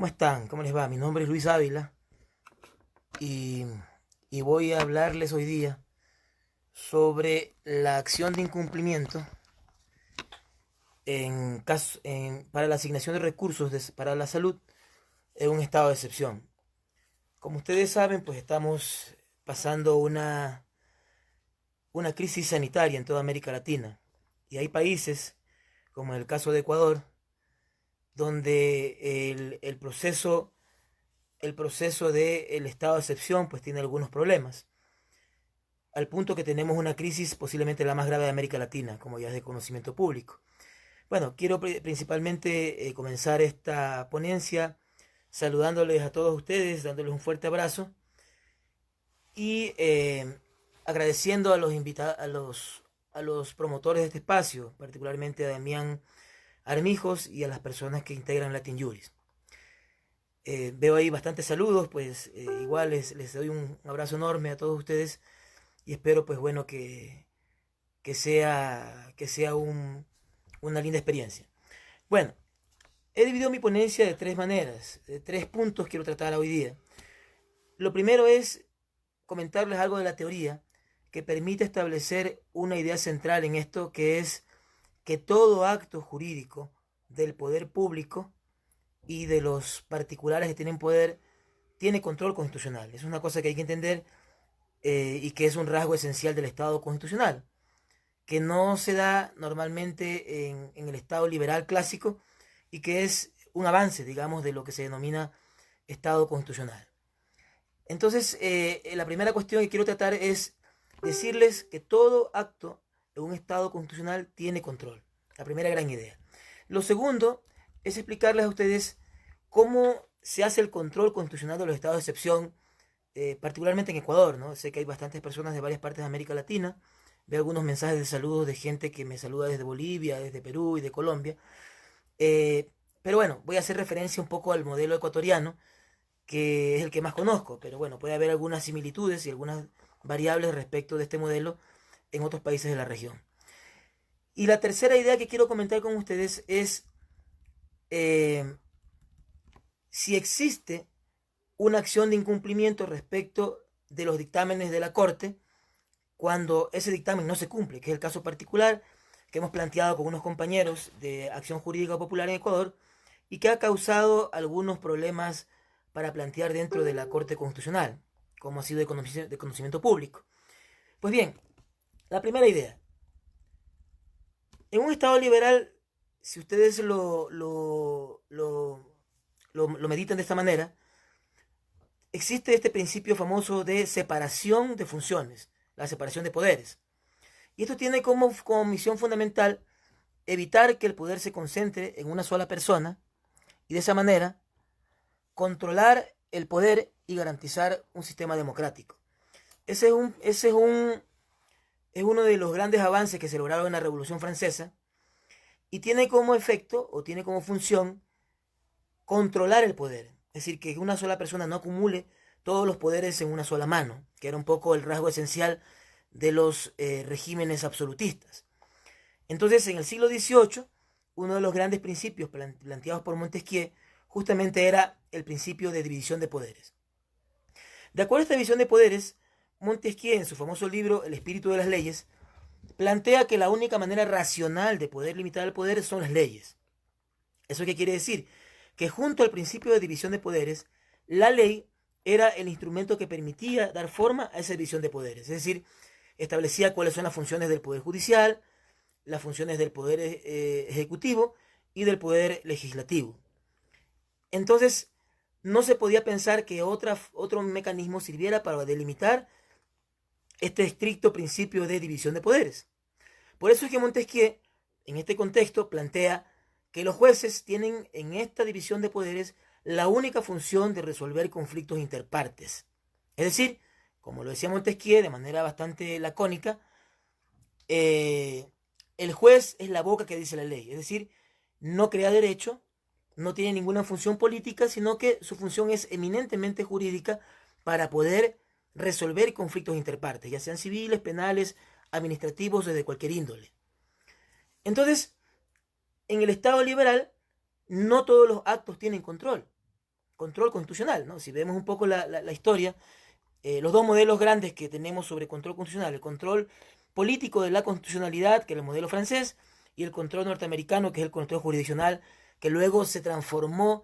¿Cómo están? ¿Cómo les va? Mi nombre es Luis Ávila y, y voy a hablarles hoy día sobre la acción de incumplimiento para la asignación de recursos para la salud en un estado de excepción. Como ustedes saben, pues estamos pasando una crisis sanitaria en toda América Latina y hay países, como en el caso de Ecuador, donde el proceso del estado de excepción pues tiene algunos problemas, al punto que tenemos una crisis posiblemente la más grave de América Latina, como ya es de conocimiento público. Bueno, quiero principalmente comenzar esta ponencia saludándoles a todos ustedes, dándoles un fuerte abrazo y agradeciendo a los promotores de este espacio, particularmente a Damián Armijos y a las personas que integran Latin Juris. Veo ahí bastantes saludos, pues igual les doy un abrazo enorme a todos ustedes y espero pues bueno que sea una linda experiencia. Bueno, he dividido mi ponencia de tres maneras, de tres puntos quiero tratar hoy día. Lo primero es comentarles algo de la teoría que permite establecer una idea central en esto, que es que todo acto jurídico del poder público y de los particulares que tienen poder tiene control constitucional. Es una cosa que hay que entender y que es un rasgo esencial del Estado constitucional, que no se da normalmente en el Estado liberal clásico y que es un avance, digamos, de lo que se denomina Estado constitucional. Entonces, la primera cuestión que quiero tratar es decirles que todo acto en un Estado constitucional tiene control. La primera gran idea. Lo segundo es explicarles a ustedes cómo se hace el control constitucional de los estados de excepción, particularmente en Ecuador, ¿no? Sé que hay bastantes personas de varias partes de América Latina. Veo algunos mensajes de saludos de gente que me saluda desde Bolivia, desde Perú y de Colombia. Pero bueno, voy a hacer referencia un poco al modelo ecuatoriano, que es el que más conozco. Pero bueno, puede haber algunas similitudes y algunas variables respecto de este modelo en otros países de la región. Y la tercera idea que quiero comentar con ustedes es eh, si existe una acción de incumplimiento respecto de los dictámenes de la Corte cuando ese dictamen no se cumple, que es el caso particular que hemos planteado con unos compañeros de Acción Jurídica Popular en Ecuador y que ha causado algunos problemas para plantear dentro de la Corte Constitucional, como ha sido de conocimiento público. Pues bien, la primera idea. En un Estado liberal, si ustedes lo meditan de esta manera, existe este principio famoso de separación de funciones, la separación de poderes. Y esto tiene como misión fundamental evitar que el poder se concentre en una sola persona y de esa manera controlar el poder y garantizar un sistema democrático. Ese es uno de los grandes avances que se lograron en la Revolución Francesa y tiene como efecto o tiene como función controlar el poder. Es decir, que una sola persona no acumule todos los poderes en una sola mano, que era un poco el rasgo esencial de los regímenes absolutistas. Entonces, en el siglo XVIII, uno de los grandes principios planteados por Montesquieu justamente era el principio de división de poderes. De acuerdo a esta división de poderes, Montesquieu, en su famoso libro El espíritu de las leyes, plantea que la única manera racional de poder limitar el poder son las leyes. ¿Eso qué quiere decir? Que junto al principio de división de poderes, la ley era el instrumento que permitía dar forma a esa división de poderes. Es decir, establecía cuáles son las funciones del Poder Judicial, las funciones del Poder Ejecutivo y del Poder Legislativo. Entonces, no se podía pensar que otro mecanismo sirviera para delimitar este estricto principio de división de poderes. Por eso es que Montesquieu, en este contexto, plantea que los jueces tienen en esta división de poderes la única función de resolver conflictos interpartes. Es decir, como lo decía Montesquieu de manera bastante lacónica, el juez es la boca que dice la ley. Es decir, no crea derecho, no tiene ninguna función política, sino que su función es eminentemente jurídica para poder resolver conflictos interpartes, ya sean civiles, penales, administrativos, desde cualquier índole. Entonces, en el Estado liberal, no todos los actos tienen control. control constitucional, ¿no? Si vemos un poco la historia, los dos modelos grandes que tenemos sobre control constitucional, el control político de la constitucionalidad, que es el modelo francés, y el control norteamericano, que es el control jurisdiccional, que luego se transformó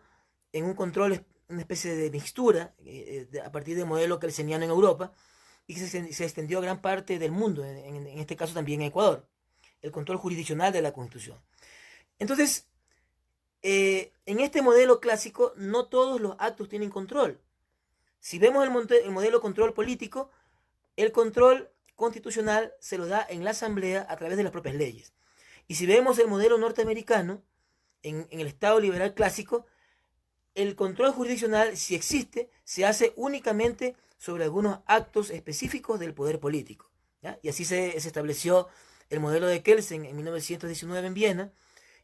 en un control, una especie de mixtura, a partir del modelo kelseniano en Europa, y que se extendió a gran parte del mundo, en este caso también en Ecuador, el control jurisdiccional de la Constitución. Entonces, en este modelo clásico, no todos los actos tienen control. Si vemos el modelo control político, el control constitucional se lo da en la Asamblea a través de las propias leyes. Y si vemos el modelo norteamericano, en el Estado liberal clásico, el control jurisdiccional, si existe, se hace únicamente sobre algunos actos específicos del poder político, ¿ya? Y así se estableció el modelo de Kelsen en 1919 en Viena,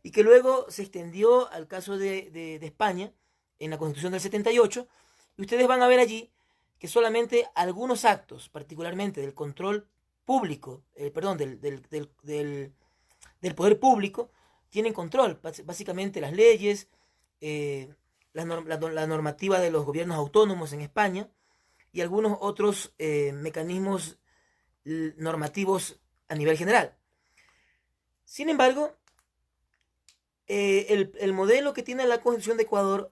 y que luego se extendió al caso de España en la Constitución del 78, y ustedes van a ver allí que solamente algunos actos, particularmente del control público, del poder público, tienen control, básicamente las leyes, la normativa de los gobiernos autónomos en España y algunos otros mecanismos normativos a nivel general. Sin embargo, el modelo que tiene la Constitución de Ecuador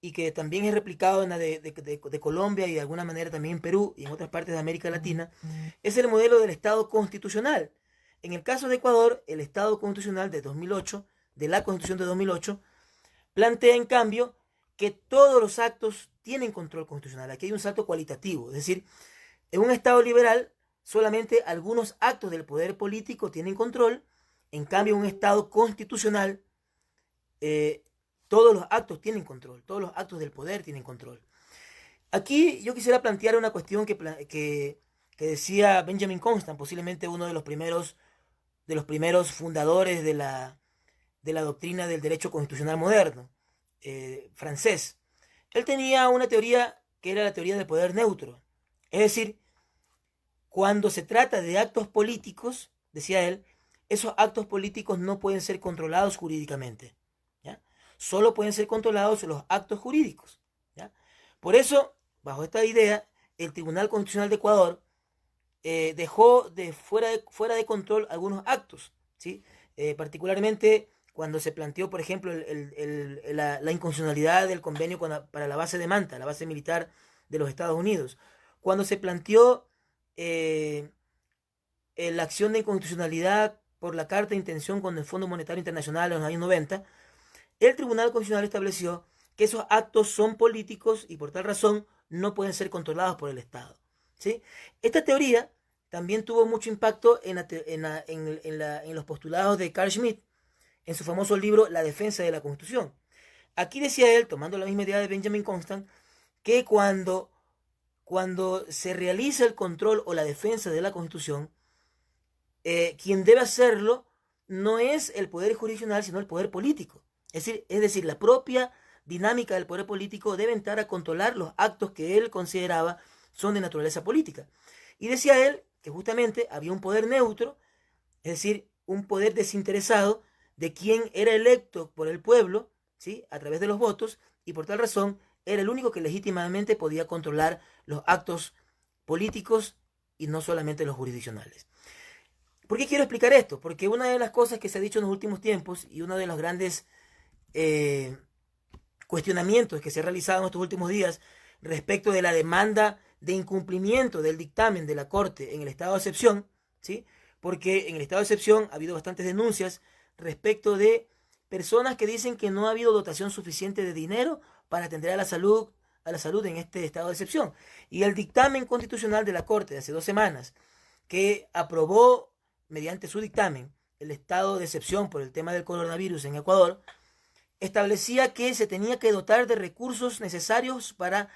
y que también es replicado en la de Colombia y de alguna manera también en Perú y en otras partes de América Latina, es el modelo del Estado constitucional. En el caso de Ecuador, el Estado constitucional de 2008, de la Constitución de 2008, plantea en cambio que todos los actos tienen control constitucional. Aquí hay un salto cualitativo, es decir, en un Estado liberal solamente algunos actos del poder político tienen control, en cambio en un Estado constitucional todos los actos tienen control, todos los actos del poder tienen control. Aquí yo quisiera plantear una cuestión que decía Benjamin Constant, posiblemente uno de los primeros fundadores de la doctrina del derecho constitucional moderno, francés. Él tenía una teoría que era la teoría del poder neutro. Es decir, cuando se trata de actos políticos, decía él, esos actos políticos no pueden ser controlados jurídicamente, ¿ya? Solo pueden ser controlados los actos jurídicos, ¿ya? Por eso, bajo esta idea, el Tribunal Constitucional de Ecuador dejó fuera de control algunos actos, ¿sí? Particularmente cuando se planteó, por ejemplo, la inconstitucionalidad del convenio para la base de Manta, la base militar de los Estados Unidos. Cuando se planteó la acción de inconstitucionalidad por la carta de intención con el Fondo Monetario Internacional en los años 90, el Tribunal Constitucional estableció que esos actos son políticos y por tal razón no pueden ser controlados por el Estado, ¿sí? Esta teoría también tuvo mucho impacto en los postulados de Carl Schmitt en su famoso libro La defensa de la Constitución. Aquí decía él, tomando la misma idea de Benjamin Constant, que cuando se realiza el control o la defensa de la Constitución, quien debe hacerlo no es el poder jurisdiccional, sino el poder político. Es decir, la propia dinámica del poder político debe entrar a controlar los actos que él consideraba son de naturaleza política. Y decía él que justamente había un poder neutro, es decir, un poder desinteresado de quien era electo por el pueblo, ¿sí?, a través de los votos, y por tal razón era el único que legítimamente podía controlar los actos políticos y no solamente los jurisdiccionales. ¿Por qué quiero explicar esto? Porque una de las cosas que se ha dicho en los últimos tiempos y uno de los grandes cuestionamientos que se ha realizado en estos últimos días respecto de la demanda de incumplimiento del dictamen de la Corte en el estado de excepción, ¿sí?, porque en el estado de excepción ha habido bastantes denuncias respecto de personas que dicen que no ha habido dotación suficiente de dinero para atender a la salud en este estado de excepción. Y el dictamen constitucional de la Corte de hace 2 semanas, que aprobó mediante su dictamen el estado de excepción por el tema del coronavirus en Ecuador, establecía que se tenía que dotar de recursos necesarios para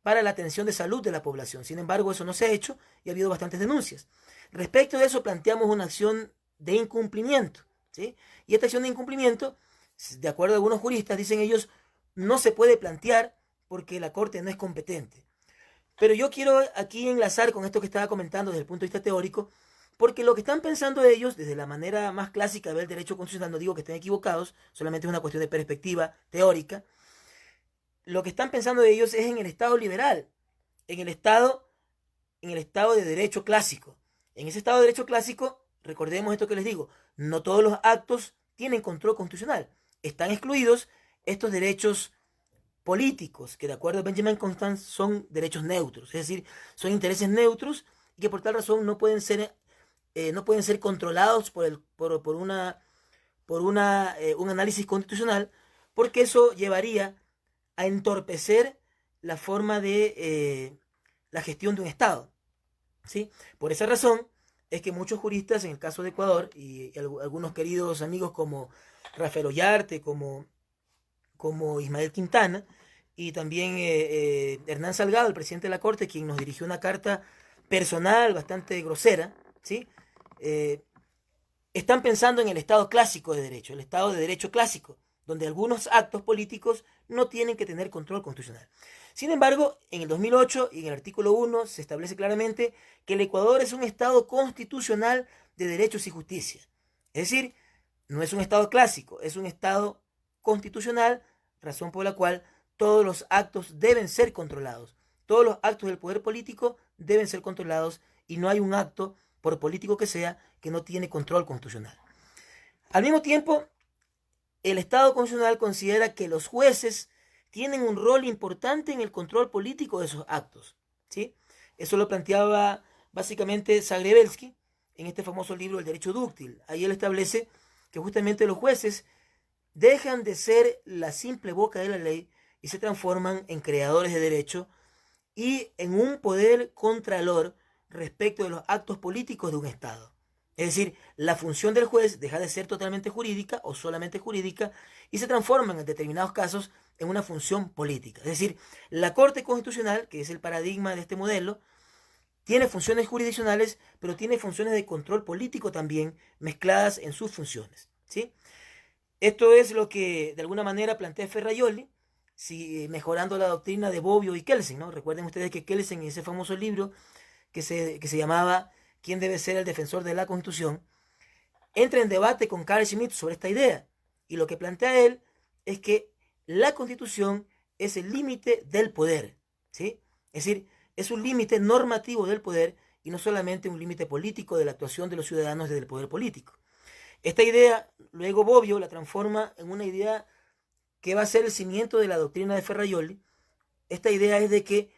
la atención de salud de la población. Sin embargo, eso no se ha hecho y ha habido bastantes denuncias. Respecto de eso, planteamos una acción de incumplimiento, ¿sí? Y esta acción de incumplimiento, de acuerdo a algunos juristas, dicen ellos, no se puede plantear porque la Corte no es competente. Pero yo quiero aquí enlazar con esto que estaba comentando desde el punto de vista teórico, porque lo que están pensando ellos, desde la manera más clásica de ver el derecho constitucional, no digo que estén equivocados, solamente es una cuestión de perspectiva teórica, lo que están pensando ellos es en el Estado liberal, en el Estado de derecho clásico. En ese Estado de derecho clásico, recordemos esto que les digo, no todos los actos tienen control constitucional. Están excluidos estos derechos políticos, que de acuerdo a Benjamin Constant son derechos neutros, es decir, son intereses neutros y que por tal razón no pueden ser controlados un análisis constitucional, porque eso llevaría a entorpecer la forma de la gestión de un Estado, ¿sí? Por esa razón es que muchos juristas, en el caso de Ecuador, y algunos queridos amigos como Rafael Ollarte, como Ismael Quintana, y también Hernán Salgado, el presidente de la Corte, quien nos dirigió una carta personal bastante grosera, ¿sí? Eh, Están pensando en el Estado clásico de derecho, el Estado de derecho clásico, donde algunos actos políticos no tienen que tener control constitucional. Sin embargo, en el 2008 y en el artículo 1 se establece claramente que el Ecuador es un Estado constitucional de derechos y justicia. Es decir, no es un Estado clásico, es un Estado constitucional, razón por la cual todos los actos deben ser controlados. Todos los actos del poder político deben ser controlados y no hay un acto, por político que sea, que no tiene control constitucional. Al mismo tiempo, el Estado constitucional considera que los jueces tienen un rol importante en el control político de esos actos, ¿sí? Eso lo planteaba básicamente Zagrebelsky en este famoso libro El Derecho Dúctil. Ahí él establece que justamente los jueces dejan de ser la simple boca de la ley y se transforman en creadores de derecho y en un poder contralor respecto de los actos políticos de un Estado. Es decir, la función del juez deja de ser totalmente jurídica o solamente jurídica y se transforma en determinados casos en una función política. Es decir, la Corte Constitucional, que es el paradigma de este modelo, tiene funciones jurisdiccionales, pero tiene funciones de control político también mezcladas en sus funciones, ¿sí? Esto es lo que de alguna manera plantea Ferrajoli, mejorando la doctrina de Bobbio y Kelsen, ¿no? Recuerden ustedes que Kelsen, en ese famoso libro que se llamaba ¿Quién debe ser el defensor de la Constitución?, entra en debate con Carl Schmitt sobre esta idea. Y lo que plantea él es que la Constitución es el límite del poder, ¿sí? Es decir, es un límite normativo del poder y no solamente un límite político de la actuación de los ciudadanos desde el poder político. Esta idea, luego Bobbio la transforma en una idea que va a ser el cimiento de la doctrina de Ferrajoli. Esta idea es de que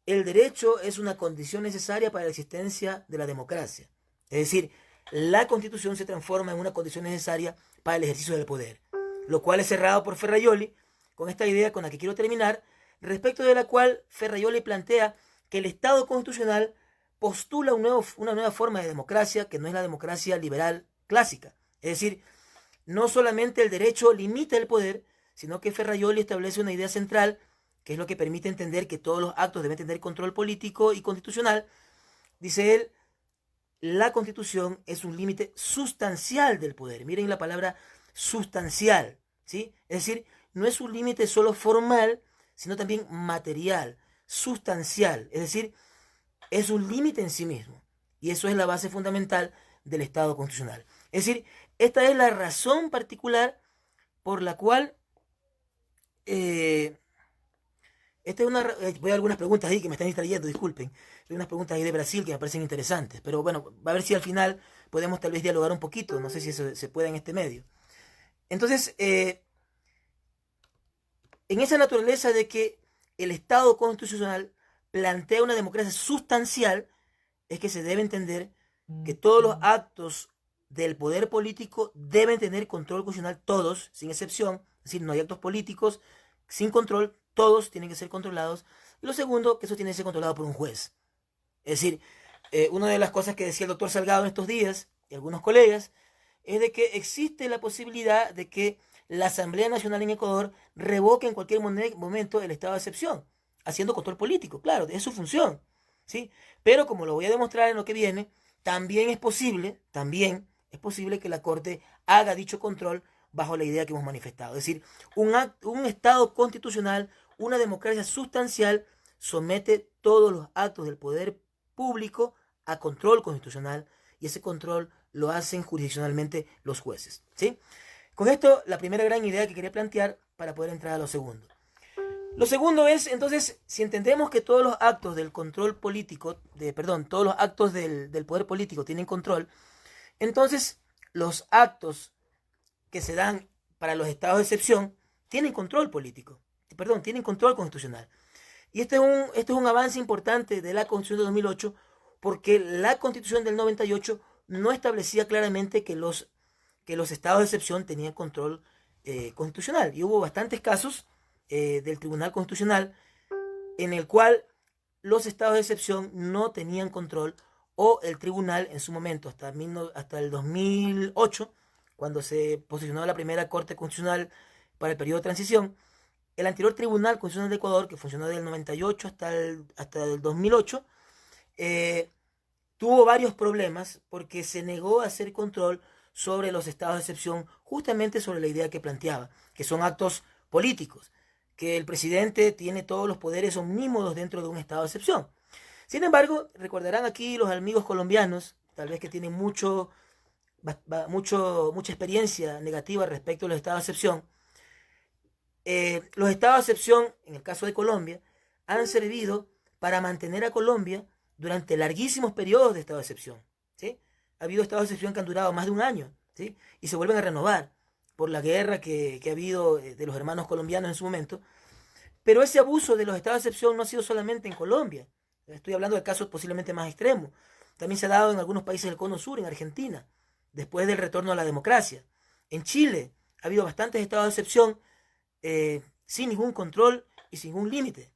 el derecho es una condición necesaria para la existencia de la democracia. Es decir, la Constitución se transforma en una condición necesaria para el ejercicio del poder, lo cual es cerrado por Ferrajoli con esta idea con la que quiero terminar, respecto de la cual Ferrajoli plantea que el Estado constitucional postula una nueva forma de democracia que no es la democracia liberal clásica. Es decir, no solamente el derecho limita el poder, sino que Ferrajoli establece una idea central, que es lo que permite entender que todos los actos deben tener control político y constitucional. Dice él, la Constitución es un límite sustancial del poder. Miren la palabra sustancial, ¿sí? Es decir, no es un límite solo formal, sino también material, sustancial. Es decir, es un límite en sí mismo. Y eso es la base fundamental del Estado constitucional. Es decir, esta es la razón particular por la cual voy a algunas preguntas ahí que me están distrayendo, disculpen. Hay unas preguntas ahí de Brasil que me parecen interesantes. Pero bueno, a ver si al final podemos tal vez dialogar un poquito. No sé si eso se puede en este medio. Entonces, en esa naturaleza de que el Estado constitucional plantea una democracia sustancial, es que se debe entender que todos los actos del poder político deben tener control constitucional, todos, sin excepción. Es decir, no hay actos políticos sin control, todos tienen que ser controlados. Y lo segundo, que eso tiene que ser controlado por un juez. Es decir, una de las cosas que decía el doctor Salgado en estos días, y algunos colegas, es de que existe la posibilidad de que la Asamblea Nacional en Ecuador revoque en cualquier momento el estado de excepción, haciendo control político. Claro, es su función, ¿sí? Pero como lo voy a demostrar en lo que viene, también es posible que la Corte haga dicho control bajo la idea que hemos manifestado. Es decir, un Estado constitucional, una democracia sustancial, somete todos los actos del poder público a control constitucional y ese control lo hacen jurisdiccionalmente los jueces, ¿sí? Con esto, la primera gran idea que quería plantear para poder entrar a lo segundo. Lo segundo es, entonces, si entendemos que todos los actos del control político, todos los actos del poder político tienen control, entonces los actos que se dan para los estados de excepción tienen control político, tienen control constitucional. Y este es un avance importante de la Constitución de 2008, porque la Constitución del 98 no establecía claramente que los estados de excepción tenían control constitucional. Y hubo bastantes casos del Tribunal Constitucional en el cual los estados de excepción no tenían control, o el tribunal en su momento, hasta el 2008, cuando se posicionó la primera Corte Constitucional para el periodo de transición, el anterior Tribunal Constitucional de Ecuador, que funcionó del 98 hasta el 2008, tuvo varios problemas porque se negó a hacer control sobre los estados de excepción, justamente sobre la idea que planteaba, que son actos políticos, que el presidente tiene todos los poderes omnímodos dentro de un estado de excepción. Sin embargo, recordarán aquí los amigos colombianos, tal vez que tienen mucha experiencia negativa respecto a los estados de excepción. Los estados de excepción, en el caso de Colombia, han servido para mantener a Colombia durante larguísimos periodos de estado de excepción, ¿sí? Ha habido estados de excepción que han durado más de un año, ¿sí? Y se vuelven a renovar por la guerra que ha habido de los hermanos colombianos en su momento. Pero ese abuso de los estados de excepción no ha sido solamente en Colombia. Estoy hablando de casos posiblemente más extremos. También se ha dado en algunos países del Cono Sur, en Argentina, después del retorno a la democracia. En Chile ha habido bastantes estados de excepción sin ningún control y sin ningún límite,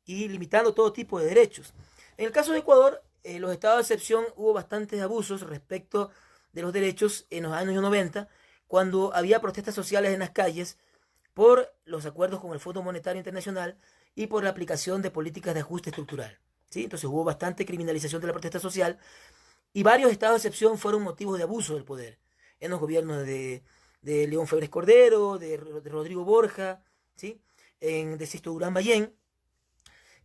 y limitando todo tipo de derechos. En el caso de Ecuador, los estados de excepción hubo bastantes abusos respecto de los derechos en los años 90, cuando había protestas sociales en las calles por los acuerdos con el Fondo Monetario Internacional y por la aplicación de políticas de ajuste estructural, ¿sí? Entonces hubo bastante criminalización de la protesta social, y varios estados de excepción fueron motivos de abuso del poder en los gobiernos de León Febres Cordero, de Rodrigo Borja, ¿sí? De Sisto Durán Ballén.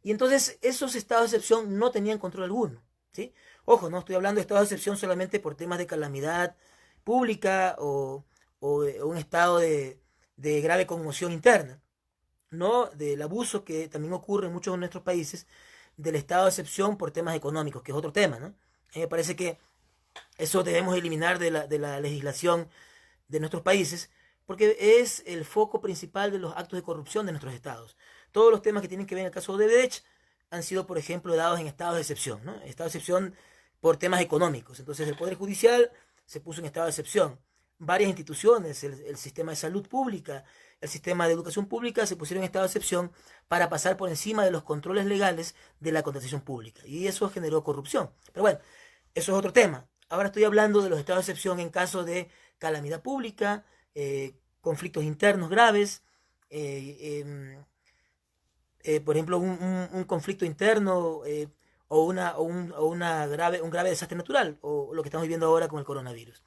Y entonces esos estados de excepción no tenían control alguno, ¿sí? Ojo, no estoy hablando de estados de excepción solamente por temas de calamidad pública o un estado de grave conmoción interna, no del abuso que también ocurre en muchos de nuestros países del estado de excepción por temas económicos, que es otro tema, ¿no? Me parece que eso debemos eliminar de la legislación de nuestros países, porque es el foco principal de los actos de corrupción de nuestros estados. Todos los temas que tienen que ver en el caso de Odebrecht han sido, por ejemplo, dados en estados de excepción, ¿no? Estado de excepción por temas económicos. Entonces el Poder Judicial se puso en estado de excepción. Varias instituciones, el sistema de salud pública, el sistema de educación pública, se pusieron en estado de excepción para pasar por encima de los controles legales de la contratación pública. Y eso generó corrupción. Pero bueno, eso es otro tema. Ahora estoy hablando de los estados de excepción en caso de calamidad pública, conflictos internos graves, por ejemplo, un conflicto interno un grave desastre natural, o lo que estamos viviendo ahora con el coronavirus.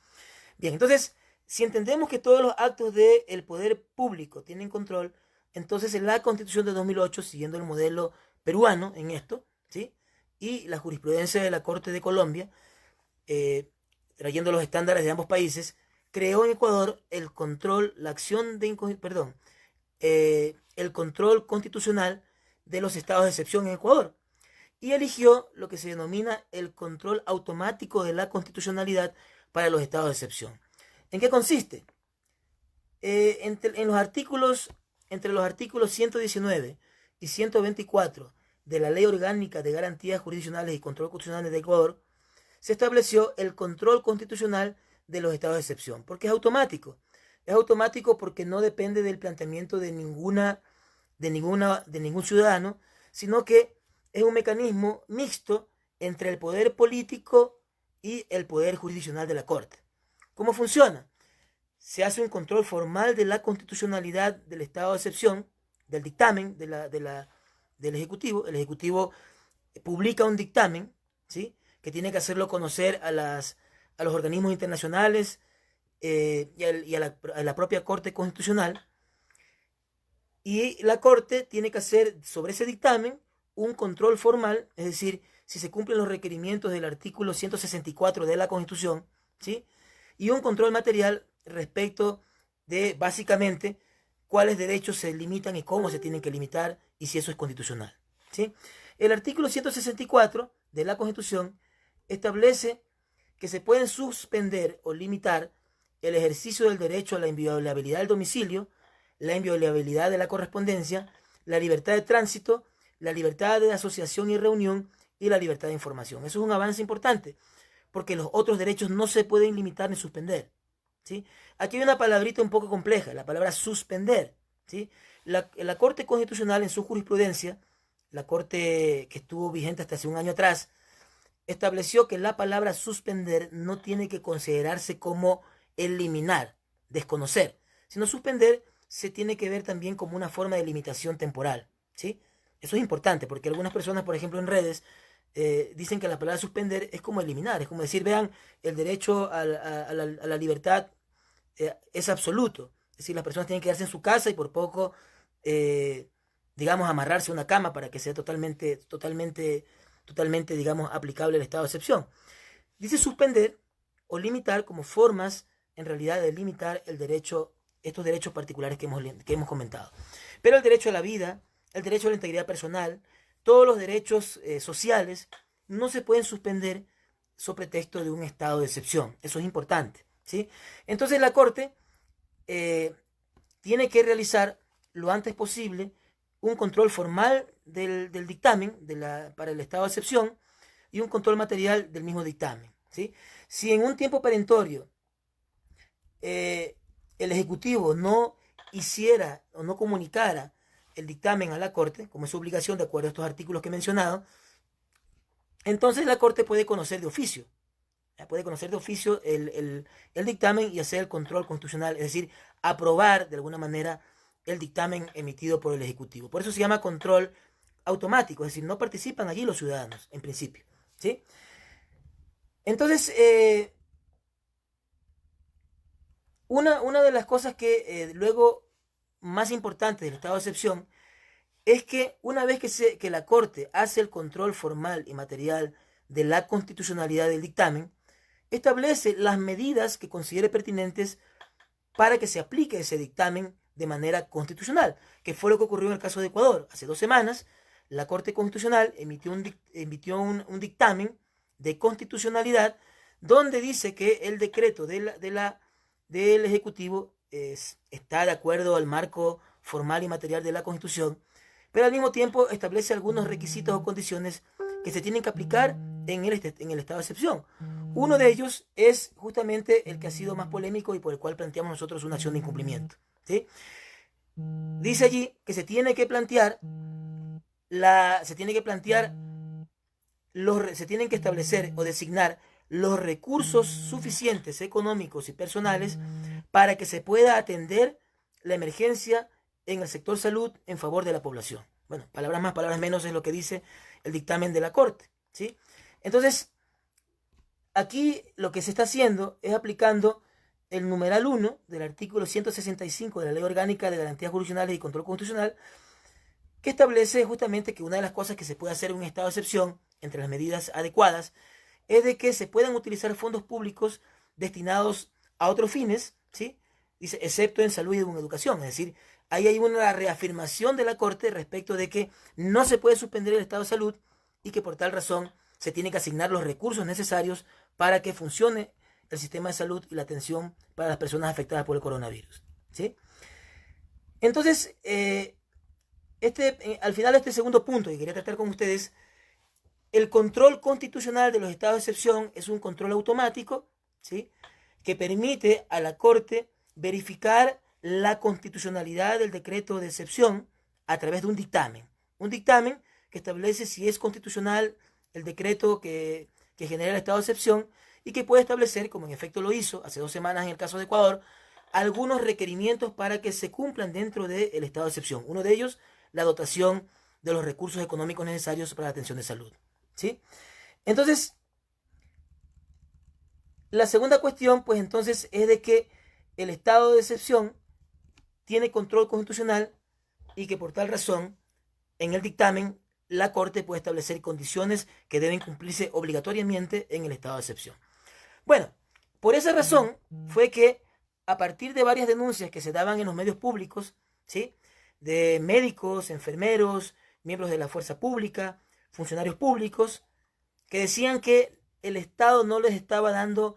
Bien, entonces, si entendemos que todos los actos del poder público tienen control, entonces en la Constitución de 2008, siguiendo el modelo peruano en esto, ¿sí? Y la jurisprudencia de la Corte de Colombia, trayendo los estándares de ambos países, creó en Ecuador el control, el control constitucional de los estados de excepción en Ecuador, y eligió lo que se denomina el control automático de la constitucionalidad para los estados de excepción. ¿En qué consiste? Entre los artículos 119 y 124 de la Ley Orgánica de Garantías Jurisdiccionales y Control Constitucional de Ecuador, se estableció el control constitucional de los estados de excepción, porque es automático. Es automático porque no depende del planteamiento de ningún ciudadano, sino que es un mecanismo mixto entre el poder político y el poder jurisdiccional de la Corte. ¿Cómo funciona? Se hace un control formal de la constitucionalidad del estado de excepción, del dictamen del Ejecutivo. El Ejecutivo publica un dictamen, ¿sí?, que tiene que hacerlo conocer a los organismos internacionales y a la propia Corte Constitucional. Y la Corte tiene que hacer sobre ese dictamen un control formal, es decir, si se cumplen los requerimientos del artículo 164 de la Constitución, ¿sí?, y un control material respecto de, básicamente, cuáles derechos se limitan y cómo se tienen que limitar y si eso es constitucional, ¿sí? El artículo 164 de la Constitución establece que se pueden suspender o limitar el ejercicio del derecho a la inviolabilidad del domicilio, la inviolabilidad de la correspondencia, la libertad de tránsito, la libertad de asociación y reunión y la libertad de información. Eso es un avance importante, porque los otros derechos no se pueden limitar ni suspender, ¿sí? Aquí hay una palabrita un poco compleja, la palabra suspender, ¿sí? La Corte Constitucional en su jurisprudencia, la Corte que estuvo vigente hasta hace un año atrás, estableció que la palabra suspender no tiene que considerarse como eliminar, desconocer, sino suspender se tiene que ver también como una forma de limitación temporal, ¿sí? Eso es importante porque algunas personas, por ejemplo, en redes, dicen que la palabra suspender es como eliminar, es como decir, vean, el derecho a la libertad es absoluto. Es decir, las personas tienen que quedarse en su casa y por poco, digamos, amarrarse a una cama para que sea totalmente, digamos, aplicable el estado de excepción. Dice suspender o limitar como formas, en realidad, de limitar el derecho, estos derechos particulares que hemos comentado. Pero el derecho a la vida, el derecho a la integridad personal, todos los derechos sociales no se pueden suspender sobre pretexto de un estado de excepción. Eso es importante, ¿sí? Entonces la Corte tiene que realizar lo antes posible un control formal del dictamen para el estado de excepción y un control material del mismo dictamen, ¿sí? Si en un tiempo perentorio el Ejecutivo no hiciera o no comunicara el dictamen a la Corte, como es su obligación de acuerdo a estos artículos que he mencionado, entonces la Corte puede conocer de oficio, el dictamen y hacer el control constitucional, es decir, aprobar de alguna manera el dictamen emitido por el Ejecutivo. Por eso se llama control automático, es decir, no participan allí los ciudadanos, en principio, ¿sí? Entonces, una de las cosas que luego más importantes del estado de excepción es que una vez que la Corte hace el control formal y material de la constitucionalidad del dictamen, establece las medidas que considere pertinentes para que se aplique ese dictamen de manera constitucional, que fue lo que ocurrió en el caso de Ecuador. Hace 2 semanas, la Corte Constitucional emitió un dictamen de constitucionalidad donde dice que el decreto del Ejecutivo está de acuerdo al marco formal y material de la Constitución, pero al mismo tiempo establece algunos requisitos o condiciones que se tienen que aplicar en el estado de excepción. Uno de ellos es justamente el que ha sido más polémico y por el cual planteamos nosotros una acción de incumplimiento, ¿sí? Dice allí que se tiene que establecer o designar los recursos suficientes económicos y personales para que se pueda atender la emergencia en el sector salud en favor de la población. Bueno, palabras más, palabras menos es lo que dice el dictamen de la Corte, ¿sí? Entonces, aquí lo que se está haciendo es aplicando el numeral 1 del artículo 165 de la Ley Orgánica de Garantías Jurisdiccionales y Control Constitucional, que establece justamente que una de las cosas que se puede hacer en un estado de excepción, entre las medidas adecuadas, es de que se puedan utilizar fondos públicos destinados a otros fines, ¿sí? Dice, excepto en salud y en educación. Es decir, ahí hay una reafirmación de la Corte respecto de que no se puede suspender el estado de salud y que por tal razón se tienen que asignar los recursos necesarios para que funcione el sistema de salud y la atención para las personas afectadas por el coronavirus, ¿sí? Entonces, al final de este segundo punto que quería tratar con ustedes, el control constitucional de los estados de excepción es un control automático, ¿sí?, que permite a la Corte verificar la constitucionalidad del decreto de excepción a través de un dictamen que establece si es constitucional el decreto que genera el estado de excepción y que puede establecer, como en efecto lo hizo hace 2 semanas en el caso de Ecuador, algunos requerimientos para que se cumplan dentro del estado de excepción. Uno de ellos, la dotación de los recursos económicos necesarios para la atención de salud, ¿sí? Entonces, la segunda cuestión, pues entonces, es de que el estado de excepción tiene control constitucional y que por tal razón, en el dictamen, la Corte puede establecer condiciones que deben cumplirse obligatoriamente en el estado de excepción. Bueno, por esa razón fue que a partir de varias denuncias que se daban en los medios públicos ¿sí? De médicos, enfermeros, miembros de la fuerza pública, funcionarios públicos, que decían que el Estado no les estaba dando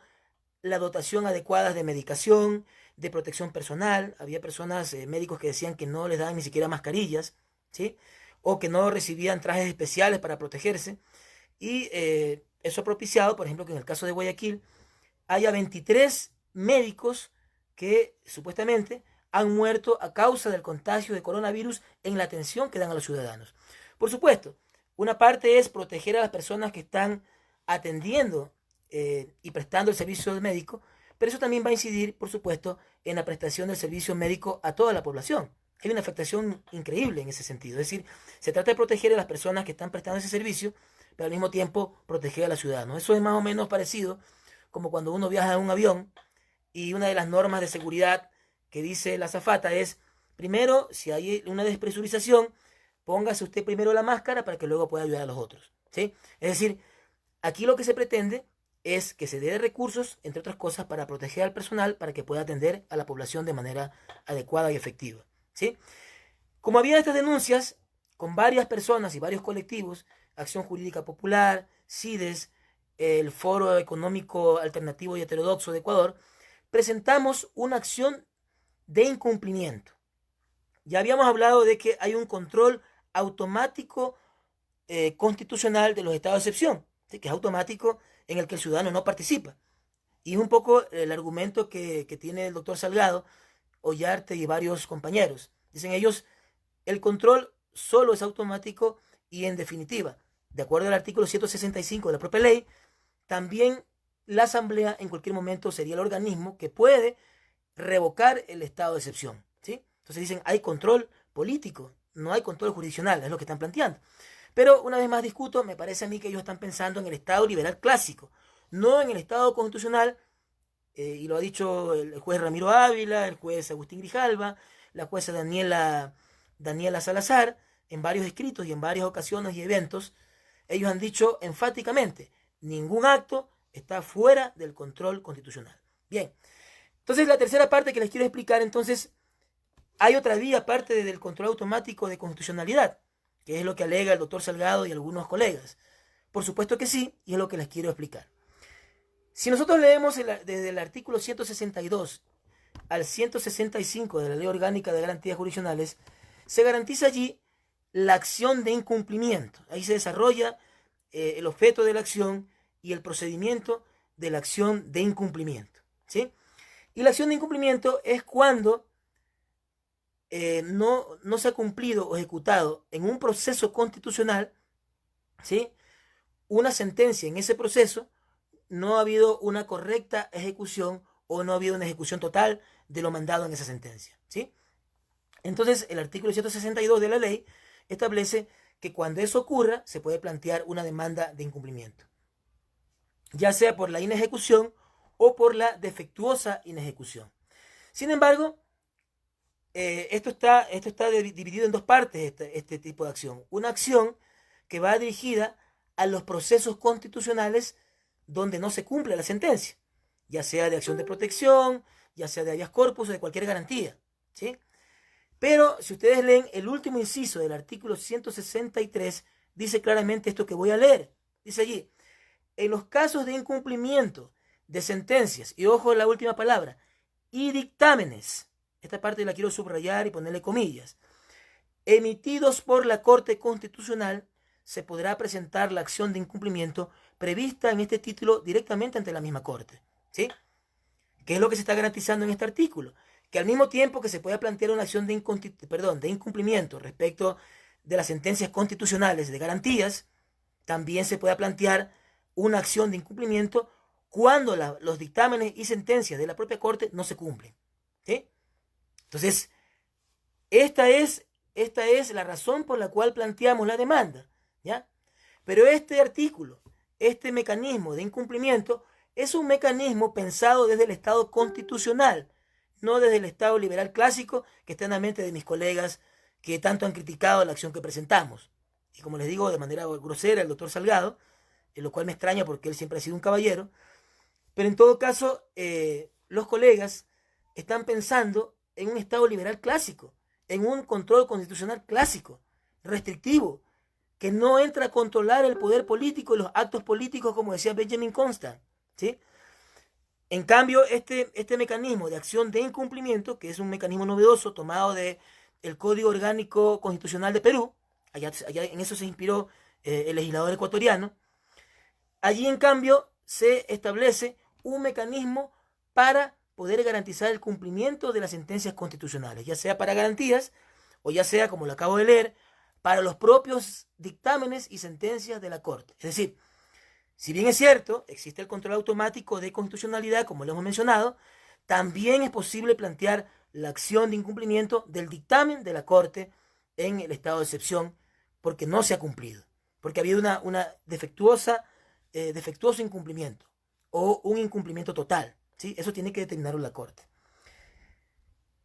la dotación adecuada de medicación, de protección personal. Había personas, médicos que decían que no les daban ni siquiera mascarillas, ¿sí? O que no recibían trajes especiales para protegerse. Y eso ha propiciado, por ejemplo, que en el caso de Guayaquil haya 23 médicos que supuestamente han muerto a causa del contagio de coronavirus en la atención que dan a los ciudadanos. Por supuesto, una parte es proteger a las personas que están atendiendo y prestando el servicio médico, pero eso también va a incidir, por supuesto, en la prestación del servicio médico a toda la población. Hay una afectación increíble en ese sentido. Es decir, se trata de proteger a las personas que están prestando ese servicio, pero al mismo tiempo proteger a los ciudadanos. Eso es más o menos parecido como cuando uno viaja en un avión y una de las normas de seguridad que dice la azafata es, primero, si hay una despresurización, póngase usted primero la máscara para que luego pueda ayudar a los otros, ¿sí? Es decir, aquí lo que se pretende es que se dé recursos, entre otras cosas, para proteger al personal, para que pueda atender a la población de manera adecuada y efectiva, ¿sí? Como había estas denuncias con varias personas y varios colectivos, Acción Jurídica Popular, CIDES, el Foro Económico Alternativo y Heterodoxo de Ecuador, presentamos una acción de incumplimiento. Ya habíamos hablado de que hay un control automático constitucional de los estados de excepción, ¿sí? Que es automático, en el que el ciudadano no participa. Y es un poco el argumento que tiene el doctor Salgado, Ollarte y varios compañeros. Dicen ellos, el control solo es automático y en definitiva, de acuerdo al artículo 165 de la propia ley, también la Asamblea en cualquier momento sería el organismo que puede revocar el estado de excepción, ¿sí? Entonces dicen, hay control político, no hay control jurisdiccional, es lo que están planteando. Pero una vez más discuto, me parece a mí que ellos están pensando en el Estado liberal clásico, no en el Estado constitucional, y lo ha dicho el juez Ramiro Ávila, el juez Agustín Grijalva, la jueza Daniela Salazar, en varios escritos y en varias ocasiones y eventos, ellos han dicho enfáticamente, ningún acto está fuera del control constitucional. Bien, entonces la tercera parte que les quiero explicar, entonces, hay otra vía aparte del control automático de constitucionalidad, que es lo que alega el doctor Salgado y algunos colegas. Por supuesto que sí, y es lo que les quiero explicar. Si nosotros leemos desde el artículo 162 al 165 de la Ley Orgánica de Garantías Jurisdiccionales, se garantiza allí la acción de incumplimiento. Ahí se desarrolla el objeto de la acción y el procedimiento de la acción de incumplimiento, ¿sí? Y la acción de incumplimiento es cuando no se ha cumplido o ejecutado en un proceso constitucional, ¿sí? Una sentencia en ese proceso, no ha habido una correcta ejecución o no ha habido una ejecución total de lo mandado en esa sentencia, ¿sí? Entonces, el artículo 162 de la ley establece que cuando eso ocurra, se puede plantear una demanda de incumplimiento, ya sea por la inejecución o por la defectuosa inejecución. Sin embargo, esto está dividido en dos partes, este tipo de acción. Una acción que va dirigida a los procesos constitucionales donde no se cumple la sentencia, ya sea de acción de protección, ya sea de habeas corpus o de cualquier garantía, ¿sí? Pero si ustedes leen el último inciso del artículo 163, dice claramente esto que voy a leer. Dice allí, en los casos de incumplimiento de sentencias, y ojo la última palabra, y dictámenes, esta parte la quiero subrayar y ponerle comillas, emitidos por la Corte Constitucional, se podrá presentar la acción de incumplimiento prevista en este título directamente ante la misma Corte, ¿sí? ¿Qué es lo que se está garantizando en este artículo? Que al mismo tiempo que se pueda plantear una acción de incumplimiento respecto de las sentencias constitucionales de garantías, también se pueda plantear una acción de incumplimiento cuando los dictámenes y sentencias de la propia Corte no se cumplen, ¿sí? Entonces, esta es la razón por la cual planteamos la demanda, ¿ya? Pero este artículo, este mecanismo de incumplimiento, es un mecanismo pensado desde el Estado constitucional, no desde el Estado liberal clásico que está en la mente de mis colegas que tanto han criticado la acción que presentamos. Y como les digo de manera grosera el doctor Salgado, lo cual me extraña porque él siempre ha sido un caballero, pero en todo caso los colegas están pensando en un Estado liberal clásico, en un control constitucional clásico, restrictivo, que no entra a controlar el poder político y los actos políticos, como decía Benjamin Constant, ¿sí? En cambio, este mecanismo de acción de incumplimiento, que es un mecanismo novedoso tomado del Código Orgánico Constitucional de Perú, allá en eso se inspiró el legislador ecuatoriano, allí en cambio se establece un mecanismo para poder garantizar el cumplimiento de las sentencias constitucionales, ya sea para garantías o ya sea, como lo acabo de leer, para los propios dictámenes y sentencias de la Corte. Es decir, si bien es cierto, existe el control automático de constitucionalidad, como lo hemos mencionado, también es posible plantear la acción de incumplimiento del dictamen de la Corte en el estado de excepción, porque no se ha cumplido, porque ha habido una defectuoso incumplimiento o un incumplimiento total, ¿sí? Eso tiene que determinarlo la Corte.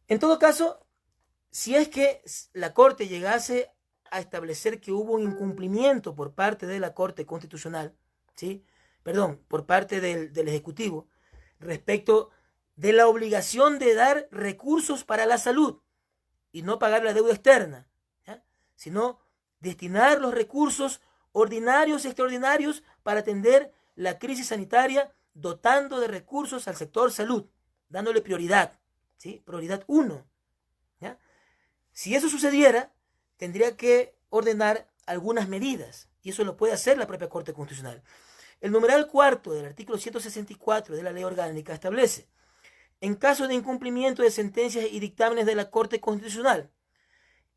En todo caso, si es que la Corte llegase a establecer que hubo un incumplimiento por parte de la Corte Constitucional, ¿sí? Perdón, por parte del Ejecutivo, respecto de la obligación de dar recursos para la salud y no pagar la deuda externa, ¿ya? Sino destinar los recursos ordinarios y extraordinarios para atender la crisis sanitaria, dotando de recursos al sector salud, dándole prioridad, ¿sí? Prioridad 1. ¿Ya? Si eso sucediera, tendría que ordenar algunas medidas, y eso lo puede hacer la propia Corte Constitucional. El numeral 4 del artículo 164 de la Ley Orgánica establece: en caso de incumplimiento de sentencias y dictámenes de la Corte Constitucional,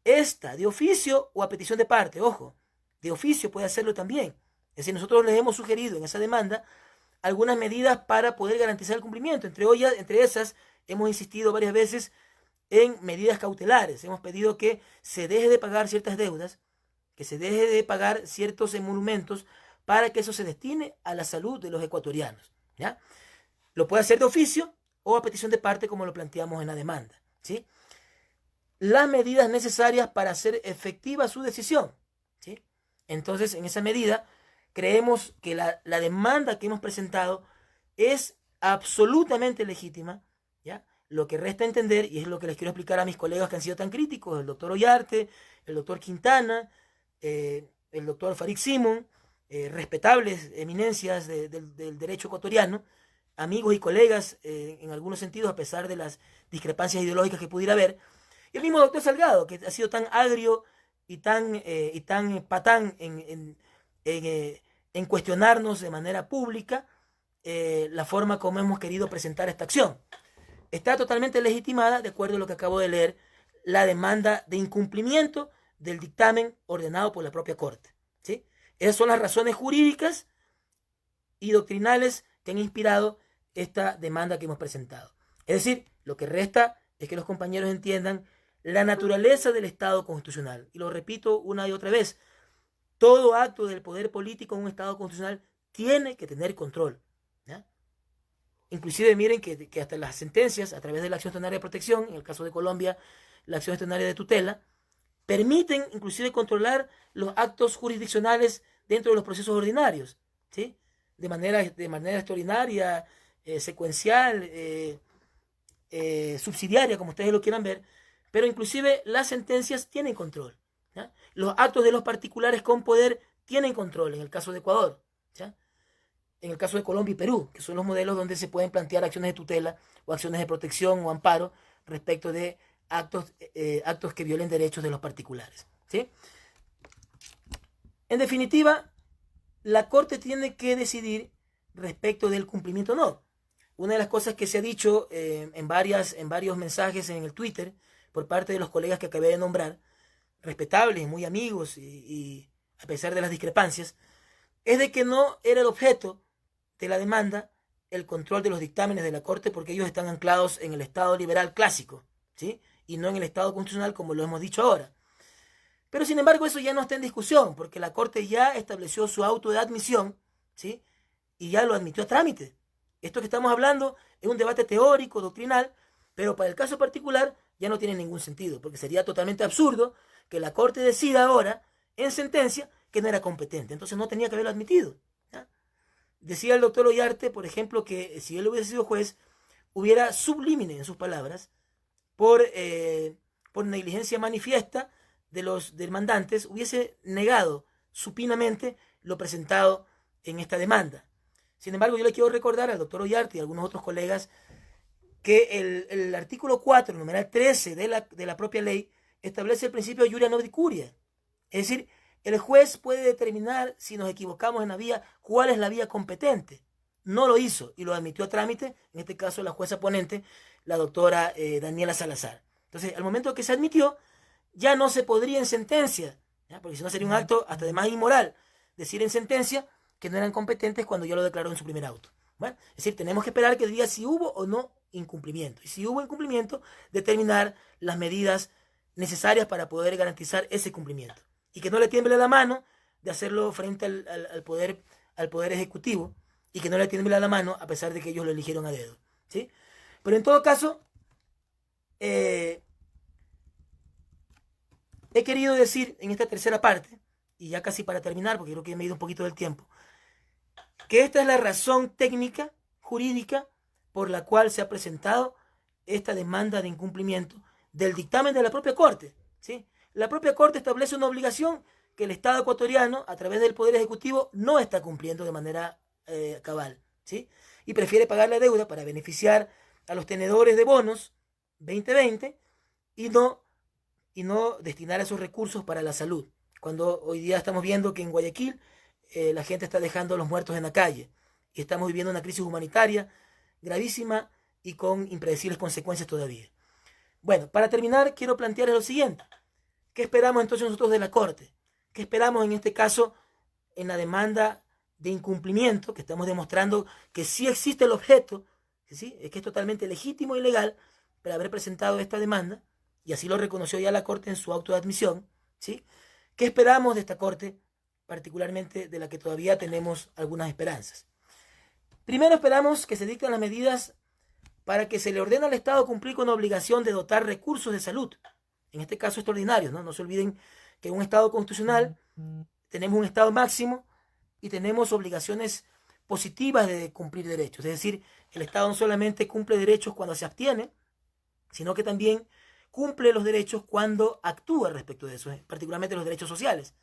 esta de oficio o a petición de parte, ojo, de oficio puede hacerlo también. Es decir, nosotros les hemos sugerido en esa demanda algunas medidas para poder garantizar el cumplimiento. Entre esas, hemos insistido varias veces en medidas cautelares. Hemos pedido que se deje de pagar ciertas deudas, que se deje de pagar ciertos emolumentos para que eso se destine a la salud de los ecuatorianos, ¿ya? Lo puede hacer de oficio o a petición de parte, como lo planteamos en la demanda, ¿sí? Las medidas necesarias para hacer efectiva su decisión, ¿sí? Entonces, en esa medida, creemos que la demanda que hemos presentado es absolutamente legítima, ¿ya? Lo que resta entender, y es lo que les quiero explicar a mis colegas que han sido tan críticos, el doctor Ollarte, el doctor Quintana, el doctor Farid Simon, respetables eminencias del derecho ecuatoriano, amigos y colegas en algunos sentidos, a pesar de las discrepancias ideológicas que pudiera haber, y el mismo doctor Salgado, que ha sido tan agrio y tan patán en cuestionarnos de manera pública la forma como hemos querido presentar esta acción. Está totalmente legitimada, de acuerdo a lo que acabo de leer, la demanda de incumplimiento del dictamen ordenado por la propia Corte, ¿sí? Esas son las razones jurídicas y doctrinales que han inspirado esta demanda que hemos presentado. Es decir, lo que resta es que los compañeros entiendan la naturaleza del Estado constitucional. Y lo repito una y otra vez, todo acto del poder político en un Estado constitucional tiene que tener control, ¿ya? Inclusive miren que hasta las sentencias, a través de la acción extraordinaria de protección, en el caso de Colombia, la acción extraordinaria de tutela, permiten inclusive controlar los actos jurisdiccionales dentro de los procesos ordinarios, ¿sí? De manera extraordinaria, secuencial, subsidiaria, como ustedes lo quieran ver, pero inclusive las sentencias tienen control, ¿ya? Los actos de los particulares con poder tienen control, en el caso de Ecuador, ¿ya? En el caso de Colombia y Perú, que son los modelos donde se pueden plantear acciones de tutela o acciones de protección o amparo respecto de actos que violen derechos de los particulares, ¿sí? En definitiva, la Corte tiene que decidir respecto del cumplimiento o no. Una de las cosas que se ha dicho en varios mensajes en el Twitter por parte de los colegas que acabé de nombrar, respetables, muy amigos y a pesar de las discrepancias, es de que no era el objeto de la demanda el control de los dictámenes de la Corte, porque ellos están anclados en el Estado liberal clásico, ¿sí? Y no en el Estado constitucional, como lo hemos dicho ahora. Pero sin embargo eso ya no está en discusión, porque la Corte ya estableció su auto de admisión, ¿sí? Y ya lo admitió a trámite. Esto que estamos hablando es un debate teórico, doctrinal, pero para el caso particular ya no tiene ningún sentido, porque sería totalmente absurdo que la Corte decida ahora, en sentencia, que no era competente. Entonces no tenía que haberlo admitido, ¿ya? Decía el doctor Ollarte, por ejemplo, que si él hubiese sido juez, hubiera sublímine, en sus palabras, por por negligencia manifiesta de los demandantes, hubiese negado supinamente lo presentado en esta demanda. Sin embargo, yo le quiero recordar al doctor Ollarte y a algunos otros colegas que el artículo 4, numeral 13 de la propia ley, establece el principio de iuria nobis curia. Es decir, el juez puede determinar si nos equivocamos en la vía, cuál es la vía competente. No lo hizo y lo admitió a trámite, en este caso la jueza ponente, la doctora Daniela Salazar. Entonces, al momento que se admitió, ya no se podría en sentencia, ¿ya? Porque si no sería un acto hasta de más inmoral decir en sentencia que no eran competentes cuando ya lo declaró en su primer auto. Bueno, es decir, tenemos que esperar que diga si hubo o no incumplimiento. Y si hubo incumplimiento, determinar las medidas necesarias para poder garantizar ese cumplimiento. Y que no le tiemble la mano de hacerlo frente al poder ejecutivo, y que no le tiemble la mano a pesar de que ellos lo eligieron a dedo, ¿sí? Pero en todo caso, he querido decir en esta tercera parte, y ya casi para terminar, porque creo que me he ido un poquito del tiempo, que esta es la razón técnica, jurídica, por la cual se ha presentado esta demanda de incumplimiento del dictamen de la propia Corte, ¿sí? La propia Corte establece una obligación que el Estado ecuatoriano, a través del Poder Ejecutivo, no está cumpliendo de manera cabal, ¿sí? Y prefiere pagar la deuda para beneficiar a los tenedores de bonos 2020 y no destinar esos recursos para la salud. Cuando hoy día estamos viendo que en Guayaquil la gente está dejando a los muertos en la calle y estamos viviendo una crisis humanitaria gravísima y con impredecibles consecuencias todavía. Bueno, para terminar, quiero plantearles lo siguiente. ¿Qué esperamos entonces nosotros de la Corte? ¿Qué esperamos en este caso en la demanda de incumplimiento, que estamos demostrando que sí existe el objeto, ¿sí? Es que es totalmente legítimo y legal para haber presentado esta demanda, y así lo reconoció ya la Corte en su auto de admisión, ¿sí? ¿Qué esperamos de esta Corte, particularmente de la que todavía tenemos algunas esperanzas? Primero, esperamos que se dicten las medidas para que se le ordene al Estado cumplir con la obligación de dotar recursos de salud, en este caso extraordinarios, ¿no? No se olviden que en un Estado constitucional tenemos un Estado máximo y tenemos obligaciones positivas de cumplir derechos. Es decir, el Estado no solamente cumple derechos cuando se abstiene, sino que también cumple los derechos cuando actúa respecto de eso, particularmente los derechos sociales.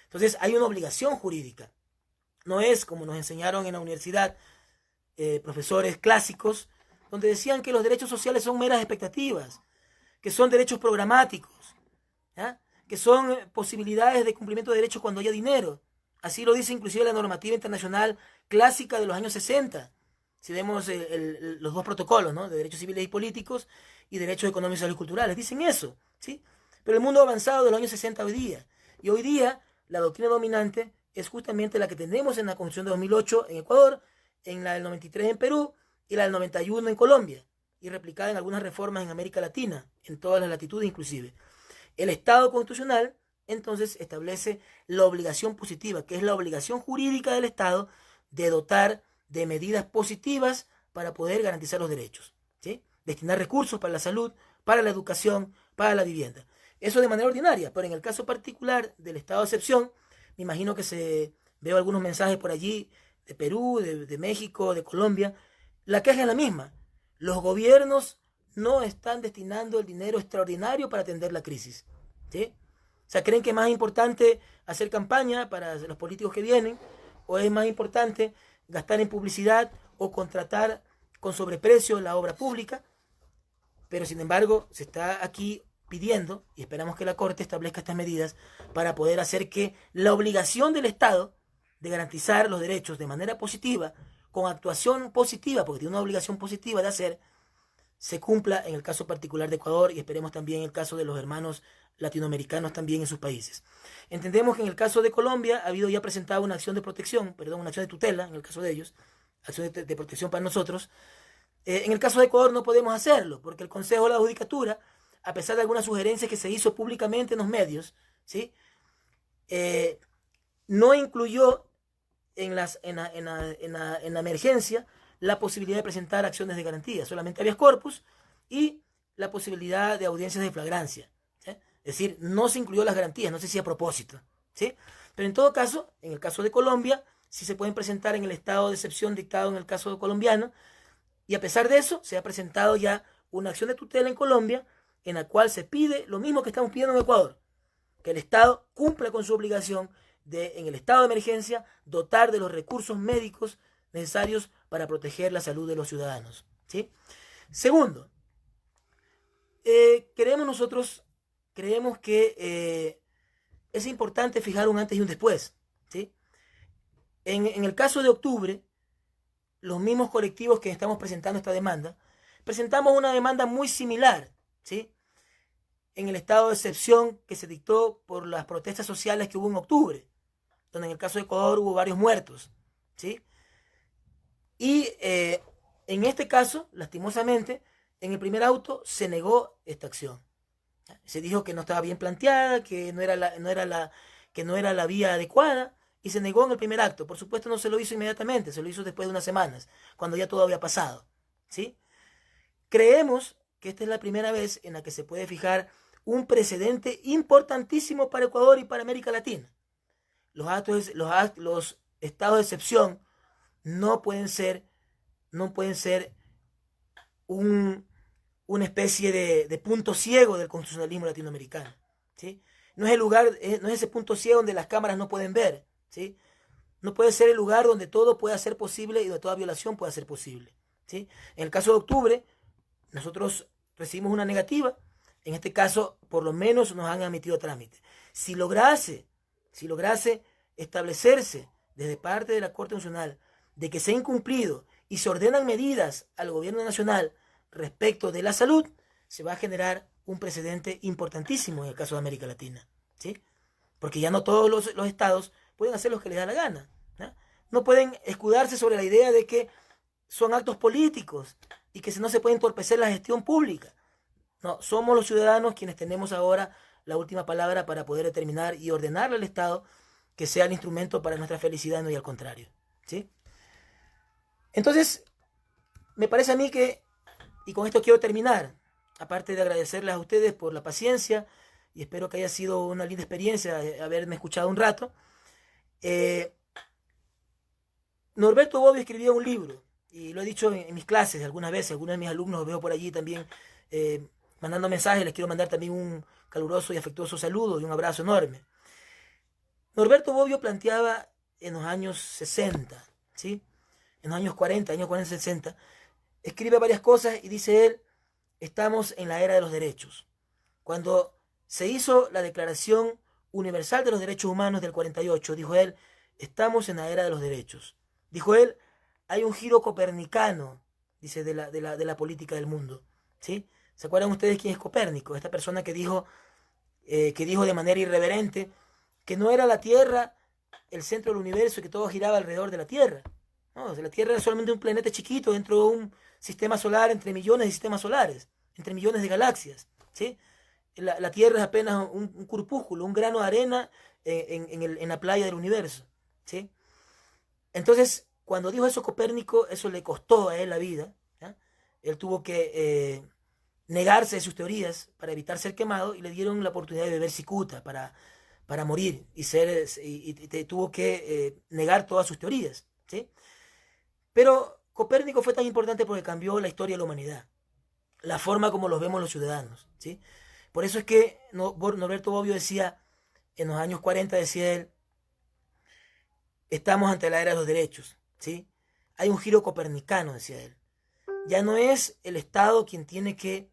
Entonces hay una obligación jurídica. No es como nos enseñaron en la universidad profesores clásicos, donde decían que los derechos sociales son meras expectativas, que son derechos programáticos, ¿ya? Que son posibilidades de cumplimiento de derechos cuando haya dinero. Así lo dice inclusive la normativa internacional clásica de los años 60. Si vemos los dos protocolos, ¿no? De derechos civiles y políticos y derechos económicos, sociales y culturales, dicen eso, ¿sí? Pero el mundo ha avanzado de los años 60 hoy día. Y hoy día la doctrina dominante es justamente la que tenemos en la Constitución de 2008 en Ecuador, en la del 93 en Perú y la del 91 en Colombia, y replicada en algunas reformas en América Latina, en todas las latitudes inclusive. El Estado constitucional entonces establece la obligación positiva, que es la obligación jurídica del Estado de dotar de medidas positivas para poder garantizar los derechos, ¿sí? Destinar recursos para la salud, para la educación, para la vivienda. Eso de manera ordinaria, pero en el caso particular del estado de excepción, me imagino que veo algunos mensajes por allí de Perú, de México, de Colombia. La queja es la misma. Los gobiernos no están destinando el dinero extraordinario para atender la crisis, ¿sí? O sea, ¿creen que es más importante hacer campaña para los políticos que vienen? ¿O es más importante gastar en publicidad o contratar con sobreprecio la obra pública? Pero sin embargo, se está aquí pidiendo, y esperamos que la Corte establezca estas medidas para poder hacer que la obligación del Estado de garantizar los derechos de manera positiva, con actuación positiva, porque tiene una obligación positiva de hacer, se cumpla en el caso particular de Ecuador y esperemos también en el caso de los hermanos latinoamericanos también en sus países. Entendemos que en el caso de Colombia ha habido ya presentado una acción de protección, perdón, una acción de tutela, en el caso de ellos, acción de protección para nosotros. En el caso de Ecuador no podemos hacerlo, porque el Consejo de la Judicatura, a pesar de algunas sugerencias que se hizo públicamente en los medios, ¿sí? No incluyó en la emergencia la posibilidad de presentar acciones de garantía, solamente habeas corpus y la posibilidad de audiencias de flagrancia, ¿sí? Es decir, no se incluyó las garantías, no sé si a propósito, ¿sí? Pero en todo caso, en el caso de Colombia, sí se pueden presentar en el estado de excepción dictado en el caso colombiano, y a pesar de eso, se ha presentado ya una acción de tutela en Colombia en la cual se pide lo mismo que estamos pidiendo en Ecuador, que el Estado cumpla con su obligación de, en el estado de emergencia, dotar de los recursos médicos necesarios para proteger la salud de los ciudadanos, ¿sí? Segundo, creemos que es importante fijar un antes y un después, ¿sí? En el caso de octubre, los mismos colectivos que estamos presentando esta demanda, presentamos una demanda muy similar, ¿sí? En el estado de excepción que se dictó por las protestas sociales que hubo en octubre, donde en el caso de Ecuador hubo varios muertos, ¿sí? Y en este caso, lastimosamente, en el primer auto se negó esta acción. Se dijo que no estaba bien planteada, que no era la vía adecuada, y se negó en el primer acto. Por supuesto no se lo hizo inmediatamente, se lo hizo después de unas semanas, cuando ya todo había pasado, ¿sí? Creemos que esta es la primera vez en la que se puede fijar un precedente importantísimo para Ecuador y para América Latina. Los estados de excepción no pueden ser una especie de punto ciego del constitucionalismo latinoamericano, ¿sí? No es ese punto ciego donde las cámaras no pueden ver, ¿sí? No puede ser el lugar donde todo pueda ser posible y donde toda violación pueda ser posible, ¿sí? En el caso de octubre, nosotros recibimos una negativa. En este caso, por lo menos nos han admitido trámite. Si lograse establecerse desde parte de la Corte Nacional de que se ha incumplido y se ordenan medidas al gobierno nacional respecto de la salud, se va a generar un precedente importantísimo en el caso de América Latina, ¿sí? Porque ya no todos los estados pueden hacer lo que les da la gana, ¿no? No pueden escudarse sobre la idea de que son actos políticos y que no se puede entorpecer la gestión pública. No, somos los ciudadanos quienes tenemos ahora la última palabra para poder determinar y ordenarle al Estado que sea el instrumento para nuestra felicidad, no y al contrario, ¿sí? Entonces, me parece a mí que, y con esto quiero terminar, aparte de agradecerles a ustedes por la paciencia, y espero que haya sido una linda experiencia haberme escuchado un rato, Norberto Bobbio escribió un libro, y lo he dicho en mis clases algunas veces, algunos de mis alumnos los veo por allí también mandando mensajes, les quiero mandar también un caluroso y afectuoso saludo y un abrazo enorme. Norberto Bobbio planteaba en los años 60, ¿sí? En los años 40, 60, escribe varias cosas y dice él, estamos en la era de los derechos. Cuando se hizo la Declaración Universal de los Derechos Humanos del 48, dijo él, estamos en la era de los derechos. Dijo él, hay un giro copernicano, dice, de la política del mundo, ¿sí? ¿Se acuerdan ustedes quién es Copérnico? Esta persona que dijo de manera irreverente que no era la Tierra el centro del universo y que todo giraba alrededor de la Tierra. No, o sea, la Tierra era solamente un planeta chiquito dentro de un sistema solar entre millones de sistemas solares, entre millones de galaxias, ¿sí? La Tierra es apenas un corpúsculo, un grano de arena en la playa del universo, ¿sí? Entonces, cuando dijo eso Copérnico, eso le costó a él la vida, ¿ya? Él tuvo que negarse de sus teorías para evitar ser quemado y le dieron la oportunidad de beber cicuta para morir y tuvo que negar todas sus teorías, ¿sí? Pero Copérnico fue tan importante porque cambió la historia de la humanidad, la forma como los vemos los ciudadanos, ¿sí? Por eso es que Norberto Bobbio decía, en los años 40 decía él, estamos ante la era de los derechos, ¿sí? Hay un giro copernicano, decía él. Ya no es el Estado quien tiene que,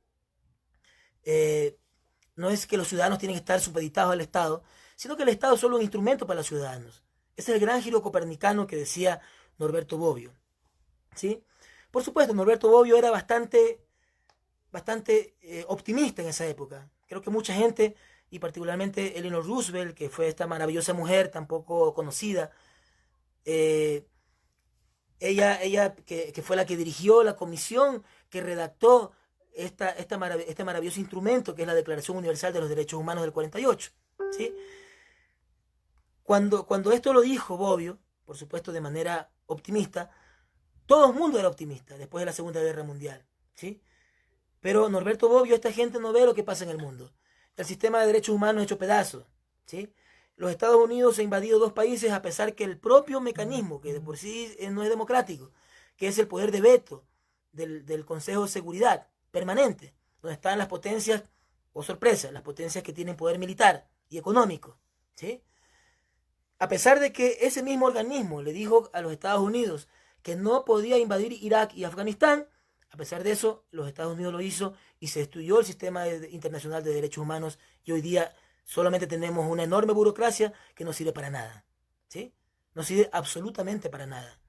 no es que los ciudadanos tienen que estar supeditados al Estado, sino que el Estado es solo un instrumento para los ciudadanos. Ese es el gran giro copernicano que decía Norberto Bobbio, ¿sí? Por supuesto, Norberto Bobbio era bastante optimista en esa época. Creo que mucha gente, y particularmente Eleanor Roosevelt, que fue esta maravillosa mujer tan poco conocida, ella que fue la que dirigió la comisión que redactó este maravilloso instrumento que es la Declaración Universal de los Derechos Humanos del 48, ¿sí? Cuando esto lo dijo Bobbio, por supuesto de manera optimista, todo el mundo era optimista después de la Segunda Guerra Mundial, ¿sí? Pero Norberto Bobbio, esta gente no ve lo que pasa en el mundo. El sistema de derechos humanos hecho pedazos, ¿sí? Los Estados Unidos han invadido 2 países a pesar que el propio mecanismo, que de por sí no es democrático, que es el poder de veto del Consejo de Seguridad Permanente, donde están las potencias oh sorpresa, las potencias que tienen poder militar y económico, ¿sí? A pesar de que ese mismo organismo le dijo a los Estados Unidos que no podía invadir Irak y Afganistán, a pesar de eso, los Estados Unidos lo hizo y se destruyó el sistema internacional de derechos humanos y hoy día solamente tenemos una enorme burocracia que no sirve para nada, ¿sí? No sirve absolutamente para nada.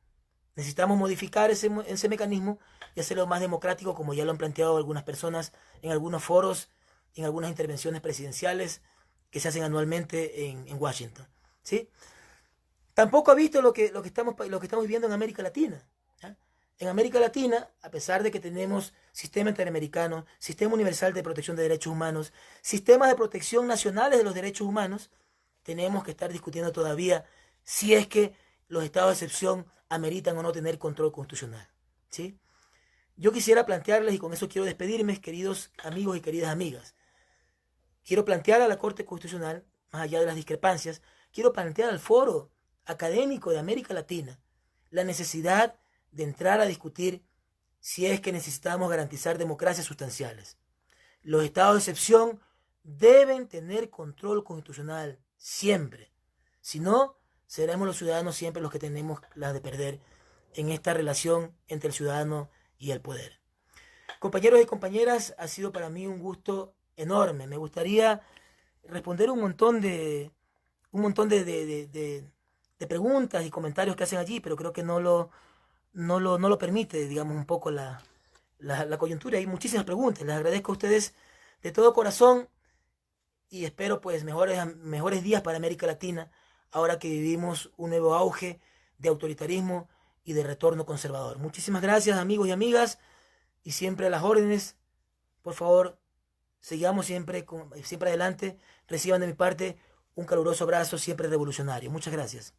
Necesitamos modificar ese mecanismo y hacerlo más democrático, como ya lo han planteado algunas personas en algunos foros, en algunas intervenciones presidenciales que se hacen anualmente en Washington, ¿sí? Tampoco ha visto lo que estamos viviendo en América Latina, ¿ya? En América Latina, a pesar de que tenemos sistema interamericano, sistema universal de protección de derechos humanos, sistemas de protección nacionales de los derechos humanos, tenemos que estar discutiendo todavía si es que los estados de excepción ameritan o no tener control constitucional, ¿sí? Yo quisiera plantearles, y con eso quiero despedirme, queridos amigos y queridas amigas, quiero plantear a la Corte Constitucional, más allá de las discrepancias, quiero plantear al foro académico de América Latina la necesidad de entrar a discutir si es que necesitamos garantizar democracias sustanciales. Los estados de excepción deben tener control constitucional siempre. Si no, seremos los ciudadanos siempre los que tenemos las de perder en esta relación entre el ciudadano y el poder. Compañeros y compañeras, ha sido para mí un gusto enorme. Me gustaría responder un montón de preguntas y comentarios que hacen allí, pero creo que no lo permite, digamos, un poco la coyuntura. Hay muchísimas preguntas. Les agradezco a ustedes de todo corazón y espero pues mejores días para América Latina, ahora que vivimos un nuevo auge de autoritarismo y de retorno conservador. Muchísimas gracias, amigos y amigas, y siempre a las órdenes. Por favor, sigamos siempre adelante. Reciban de mi parte un caluroso abrazo, siempre revolucionario. Muchas gracias.